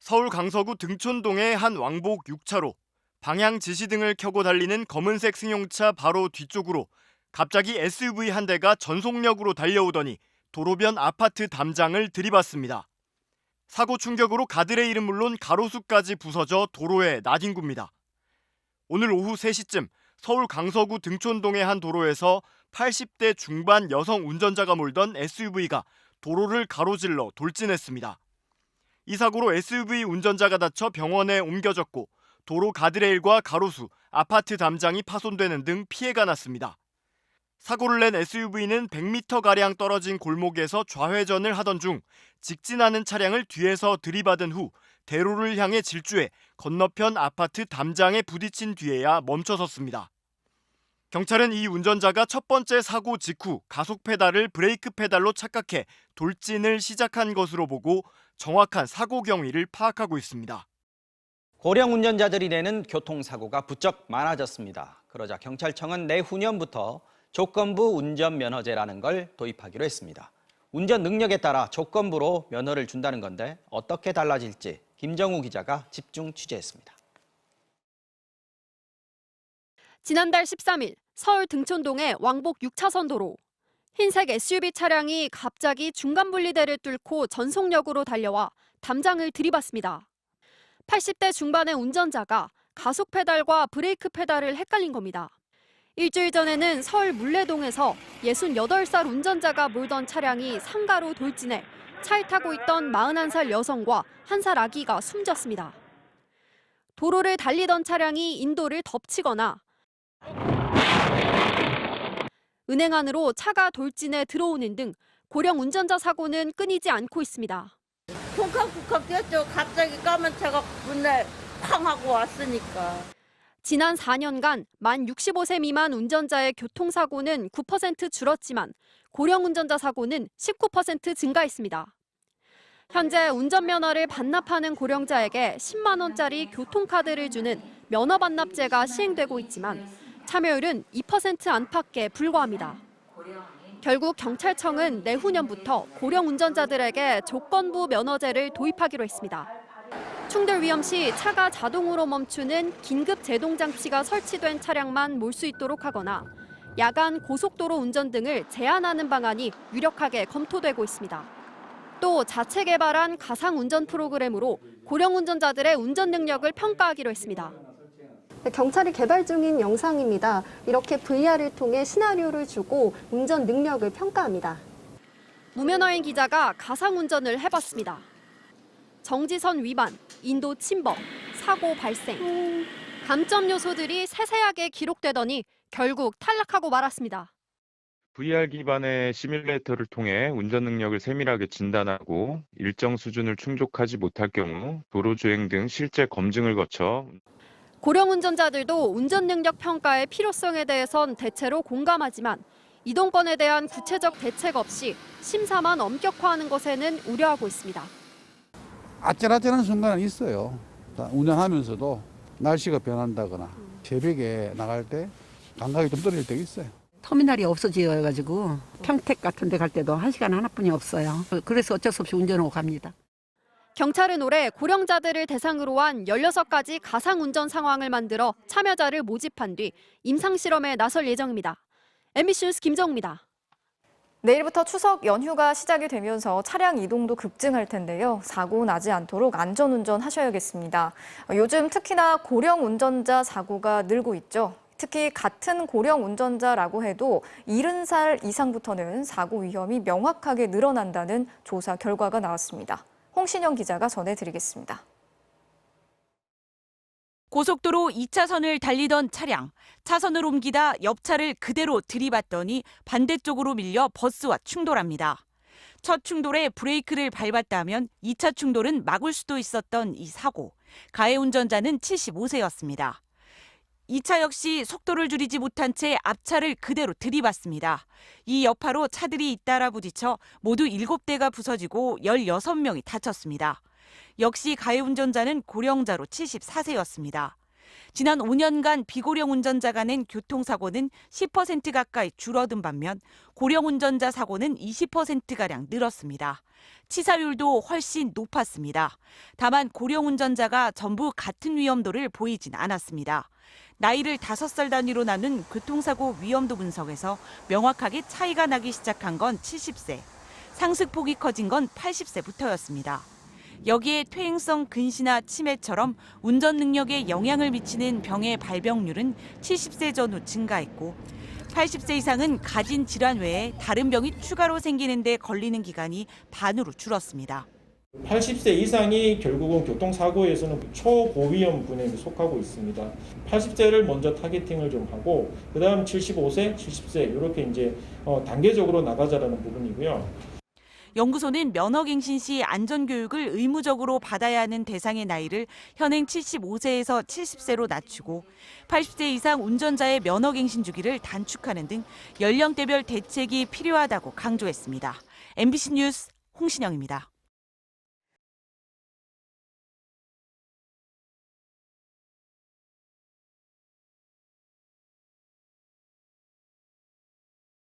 서울 강서구 등촌동의 한 왕복 6차로 방향 지시등을 켜고 달리는 검은색 승용차 바로 뒤쪽으로 갑자기 SUV 한 대가 전속력으로 달려오더니 도로변 아파트 담장을 들이받습니다. 사고 충격으로 가드레일은 물론 가로수까지 부서져 도로에 나뒹굽니다. 오늘 오후 3시쯤 서울 강서구 등촌동의 한 도로에서 80대 중반 여성 운전자가 몰던 SUV가 도로를 가로질러 돌진했습니다. 이 사고로 SUV 운전자가 다쳐 병원에 옮겨졌고 도로 가드레일과 가로수, 아파트 담장이 파손되는 등 피해가 났습니다. 사고를 낸 SUV는 100m가량 떨어진 골목에서 좌회전을 하던 중 직진하는 차량을 뒤에서 들이받은 후 대로를 향해 질주해 건너편 아파트 담장에 부딪힌 뒤에야 멈춰섰습니다. 경찰은 이 운전자가 첫 번째 사고 직후 가속 페달을 브레이크 페달로 착각해 돌진을 시작한 것으로 보고 정확한 사고 경위를 파악하고 있습니다. 고령 운전자들이 내는 교통사고가 부쩍 많아졌습니다. 그러자 경찰청은 내후년부터 조건부 운전면허제라는 걸 도입하기로 했습니다. 운전 능력에 따라 조건부로 면허를 준다는 건데 어떻게 달라질지 김정우 기자가 집중 취재했습니다. 지난달 13일 서울 등촌동의 왕복 6차선 도로. 흰색 SUV 차량이 갑자기 중간 분리대를 뚫고 전속력으로 달려와 담장을 들이받습니다. 80대 중반의 운전자가 가속 페달과 브레이크 페달을 헷갈린 겁니다. 일주일 전에는 서울 물레동에서 68살 운전자가 몰던 차량이 상가로 돌진해 차에 타고 있던 41살 여성과 1살 아기가 숨졌습니다. 도로를 달리던 차량이 인도를 덮치거나 은행 안으로 차가 돌진해 들어오는 등 고령 운전자 사고는 끊이지 않고 있습니다. 쿵쾅쿵쾅 뛰었죠. 갑자기 까만 차가 문날 쾅 하고 왔으니까. 지난 4년간 만 65세 미만 운전자의 교통사고는 9% 줄었지만 고령 운전자 사고는 19% 증가했습니다. 현재 운전면허를 반납하는 고령자에게 10만 원짜리 교통카드를 주는 면허 반납제가 시행되고 있지만 참여율은 2% 안팎에 불과합니다. 결국 경찰청은 내후년부터 고령 운전자들에게 조건부 면허제를 도입하기로 했습니다. 충돌 위험 시 차가 자동으로 멈추는 긴급 제동 장치가 설치된 차량만 몰 수 있도록 하거나 야간 고속도로 운전 등을 제한하는 방안이 유력하게 검토되고 있습니다. 또 자체 개발한 가상 운전 프로그램으로 고령 운전자들의 운전 능력을 평가하기로 했습니다. 경찰이 개발 중인 영상입니다. 이렇게 VR을 통해 시나리오를 주고 운전 능력을 평가합니다. 무면허인 기자가 가상 운전을 해봤습니다. 정지선 위반, 인도 침범, 사고 발생. 감점 요소들이 세세하게 기록되더니 결국 탈락하고 말았습니다. VR 기반의 시뮬레이터를 통해 운전 능력을 세밀하게 진단하고 일정 수준을 충족하지 못할 경우 도로주행 등 실제 검증을 거쳐 고령 운전자들도 운전 능력 평가의 필요성에 대해선 대체로 공감하지만 이동권에 대한 구체적 대책 없이 심사만 엄격화하는 것에는 우려하고 있습니다. 아찔아찔한 순간은 있어요. 운전하면서도 날씨가 변한다거나 새벽에 나갈 때 감각이 좀 떨어질 때가 있어요. 터미널이 없어져가지고 평택 같은 데 갈 때도 1시간 하나뿐이 없어요. 그래서 어쩔 수 없이 운전하고 갑니다. 경찰은 올해 고령자들을 대상으로 한 16가지 가상 운전 상황을 만들어 참여자를 모집한 뒤 임상실험에 나설 예정입니다. MBC 뉴스 김정우입니다. 내일부터 추석 연휴가 시작이 되면서 차량 이동도 급증할 텐데요. 사고 나지 않도록 안전운전 하셔야겠습니다. 요즘 특히나 고령 운전자 사고가 늘고 있죠. 특히 같은 고령 운전자라고 해도 70살 이상부터는 사고 위험이 명확하게 늘어난다는 조사 결과가 나왔습니다. 홍신영 기자가 전해드리겠습니다. 고속도로 2차선을 달리던 차량, 차선을 옮기다 옆차를 그대로 들이받더니 반대쪽으로 밀려 버스와 충돌합니다. 첫 충돌에 브레이크를 밟았다면 2차 충돌은 막을 수도 있었던 이 사고. 가해 운전자는 75세였습니다. 2차 역시 속도를 줄이지 못한 채 앞차를 그대로 들이받습니다. 이 여파로 차들이 잇따라 부딪혀 모두 7대가 부서지고 16명이 다쳤습니다. 역시 가해 운전자는 고령자로 74세였습니다. 지난 5년간 비고령 운전자가 낸 교통사고는 10% 가까이 줄어든 반면 고령 운전자 사고는 20%가량 늘었습니다. 치사율도 훨씬 높았습니다. 다만 고령 운전자가 전부 같은 위험도를 보이진 않았습니다. 나이를 5살 단위로 나눈 교통사고 위험도 분석에서 명확하게 차이가 나기 시작한 건 70세, 상승폭이 커진 건 80세부터였습니다. 여기에 퇴행성 근시나 치매처럼 운전 능력에 영향을 미치는 병의 발병률은 70세 전후 증가했고 80세 이상은 가진 질환 외에 다른 병이 추가로 생기는 데 걸리는 기간이 반으로 줄었습니다. 80세 이상이 결국은 교통사고에서는 초고위험군에 속하고 있습니다. 80세를 먼저 타겟팅을 좀 하고 그다음 75세, 70세 이렇게 이제 단계적으로 나가자라는 부분이고요. 연구소는 면허갱신 시 안전교육을 의무적으로 받아야 하는 대상의 나이를 현행 75세에서 70세로 낮추고 80세 이상 운전자의 면허갱신 주기를 단축하는 등 연령대별 대책이 필요하다고 강조했습니다. MBC 뉴스 홍신영입니다.